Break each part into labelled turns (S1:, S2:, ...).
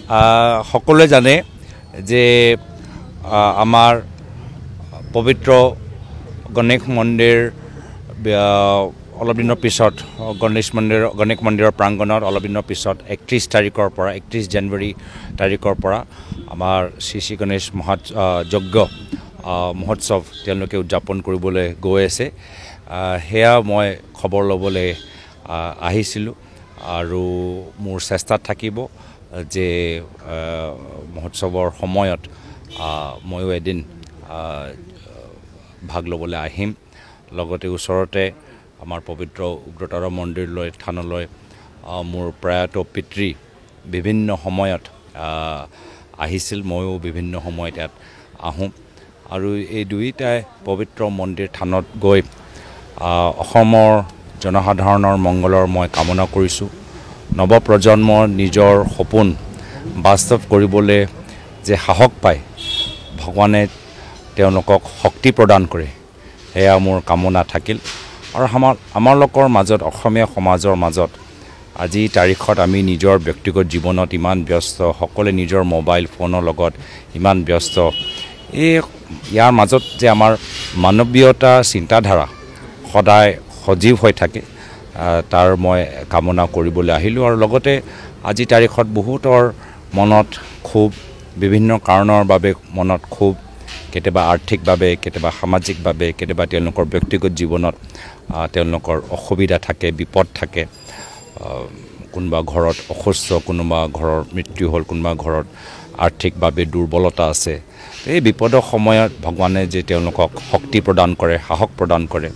S1: সকলোৱে জানে যে আমাৰ পবিত্ৰ গণেশ মন্দিৰ অলপ দিনৰ পিছত গণেশ মন্দিৰৰ প্ৰাংগণত অলপ দিনৰ পিছত 31 জানুৱাৰী তাৰিখৰ পৰা আমাৰ শ্ৰী গণেশ যজ্ঞ মহোৎসৱ তেওঁলোকে উদযাপন কৰিবলৈ গৈ আছে। সেয়া মই খবৰ ল'বলৈ আহিছিলোঁ আৰু মোৰ চেষ্টাত থাকিব যে মহোৎসৱৰ সময়ত ময়ো এদিন ভাগ ল'বলৈ আহিম। লগতে ওচৰতে আমাৰ পবিত্ৰ উগ্ৰতাৰা মন্দিৰলৈ থানলৈ মোৰ প্ৰয়াত পিতৃ বিভিন্ন সময়ত আহিছিল, ময়ো বিভিন্ন সময়ত ইয়াত আহোঁ আৰু এই দুয়োটাই পবিত্ৰ মন্দিৰ থানত গৈ অসমৰ জনসাধাৰণৰ মংগলৰ মই কামনা কৰিছোঁ। নৱপ্ৰজন্মৰ নিজৰ সপোন বাস্তৱ কৰিবলৈ যে সাহস পায়, ভগৱানে তেওঁলোকক শক্তি প্ৰদান কৰে, সেয়া মোৰ কামনা থাকিল। আৰু আমাৰ লোকৰ মাজত, অসমীয়া সমাজৰ মাজত আজি তাৰিখত আমি নিজৰ ব্যক্তিগত জীৱনত ইমান ব্যস্ত, সকলোৱে নিজৰ মোবাইল ফোনৰ লগত ইমান ব্যস্ত। ইয়াৰ মাজত যে আমাৰ মানৱীয়তা চিন্তাধাৰা সদায় সজীৱ হৈ থাকে, তাৰ মই কামনা কৰিবলৈ আহিলোঁ। আৰু লগতে আজি তাৰিখত বহুতৰ মনত ক্ষোভ, বিভিন্ন কাৰণৰ বাবে মনত ক্ষোভ, কেতিয়াবা আৰ্থিকভাৱে, কেতিয়াবা সামাজিকভাৱে, কেতিয়াবা তেওঁলোকৰ ব্যক্তিগত জীৱনত তেওঁলোকৰ অসুবিধা থাকে, বিপদ থাকে। কোনোবা ঘৰত অসুস্থ, কোনোবা ঘৰৰ মৃত্যু হ'ল, কোনোবা ঘৰত আৰ্থিকভাৱে দুৰ্বলতা আছে। এই বিপদৰ সময়ত ভগৱানে যে তেওঁলোকক শক্তি প্ৰদান কৰে, সাহস প্ৰদান কৰে,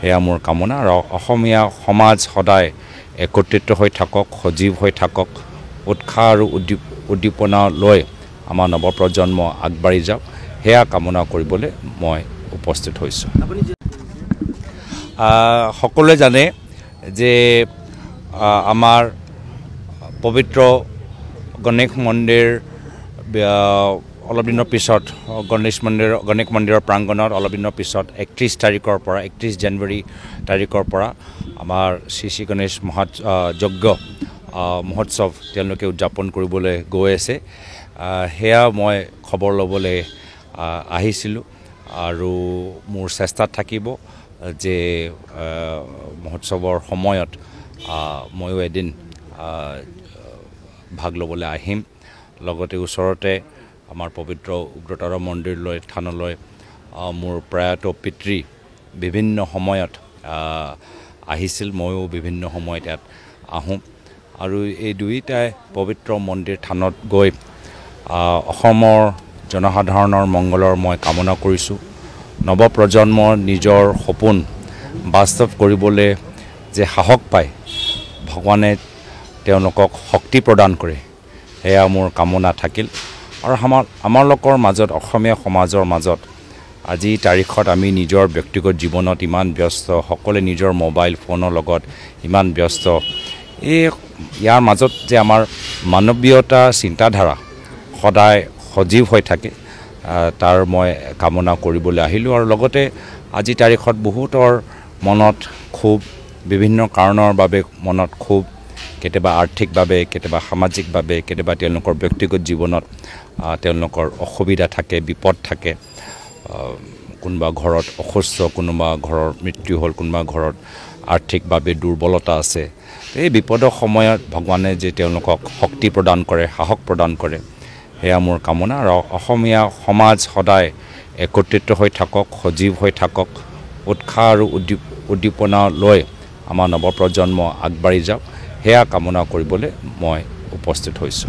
S1: সেয়া মোৰ কামনা। আৰু অসমীয়া সমাজ সদায় একত্ৰিত হৈ থাকক, সজীৱ হৈ থাকক, উৎসাহ আৰু উদ্দীপনা লৈ আমাৰ নৱপ্ৰজন্ম আগবাঢ়ি যাওক, সেয়া কামনা কৰিবলৈ মই উপস্থিত হৈছোঁ। সকলোৱে জানে যে আমাৰ পবিত্ৰ গণেশ মন্দিৰ অলপ দিনৰ পিছত গণেশ মন্দিৰৰ প্ৰাংগণত অলপ দিনৰ পিছত 31 জানুৱাৰী তাৰিখৰ পৰা আমাৰ শ্ৰী গণেশ যজ্ঞ মহোৎসৱ তেওঁলোকে উদযাপন কৰিবলৈ গৈ আছে। সেয়া মই খবৰ ল'বলৈ আহিছিলোঁ আৰু মোৰ চেষ্টাত থাকিব যে মহোৎসৱৰ সময়ত ময়ো এদিন ভাগ ল'বলৈ আহিম। লগতে ওচৰতে আমাৰ পবিত্ৰ উগ্ৰতাৰা মন্দিৰলৈ থানলৈ মোৰ প্ৰয়াত পিতৃ বিভিন্ন সময়ত আহিছিল, ময়ো বিভিন্ন সময়ত ইয়াত আহোঁ আৰু এই দুয়োটাই পবিত্ৰ মন্দিৰ থানত গৈ অসমৰ জনসাধাৰণৰ মংগলৰ মই কামনা কৰিছোঁ। নৱপ্ৰজন্মৰ নিজৰ সপোন বাস্তৱ কৰিবলৈ যে সাহস পায়, ভগৱানে তেওঁলোকক শক্তি প্ৰদান কৰে, সেয়া মোৰ কামনা থাকিল। আৰু আমাৰ লোকৰ মাজত, অসমীয়া সমাজৰ মাজত আজি তাৰিখত আমি নিজৰ ব্যক্তিগত জীৱনত ইমান ব্যস্ত, সকলোৱে নিজৰ মোবাইল ফোনৰ লগত ইমান ব্যস্ত। ইয়াৰ মাজত যে আমাৰ মানৱীয়তা চিন্তাধাৰা সদায় সজীৱ হৈ থাকে, তাৰ মই কামনা কৰিবলৈ আহিলোঁ। আৰু লগতে আজি তাৰিখত বহুতৰ মনত ক্ষোভ, বিভিন্ন কাৰণৰ বাবে মনত ক্ষোভ, কেতিয়াবা আৰ্থিকভাৱে, কেতিয়াবা সামাজিকভাৱে, কেতিয়াবা তেওঁলোকৰ ব্যক্তিগত জীৱনত তেওঁলোকৰ অসুবিধা থাকে, বিপদ থাকে। কোনোবা ঘৰত অসুস্থ, কোনোবা ঘৰৰ মৃত্যু হ'ল, কোনোবা ঘৰত আৰ্থিকভাৱে দুৰ্বলতা আছে। এই বিপদৰ সময়ত ভগৱানে যে তেওঁলোকক শক্তি প্ৰদান কৰে, সাহস প্ৰদান কৰে, সেয়া মোৰ কামনা। আৰু অসমীয়া সমাজ সদায় একত্ৰিত হৈ থাকক, সজীৱ হৈ থাকক, উৎসাহ আৰু উদ্দীপনা লৈ আমাৰ নৱপ্ৰজন্ম আগবাঢ়ি যাওক, সেয়া কামনা কৰিবলৈ মই উপস্থিত হৈছোঁ।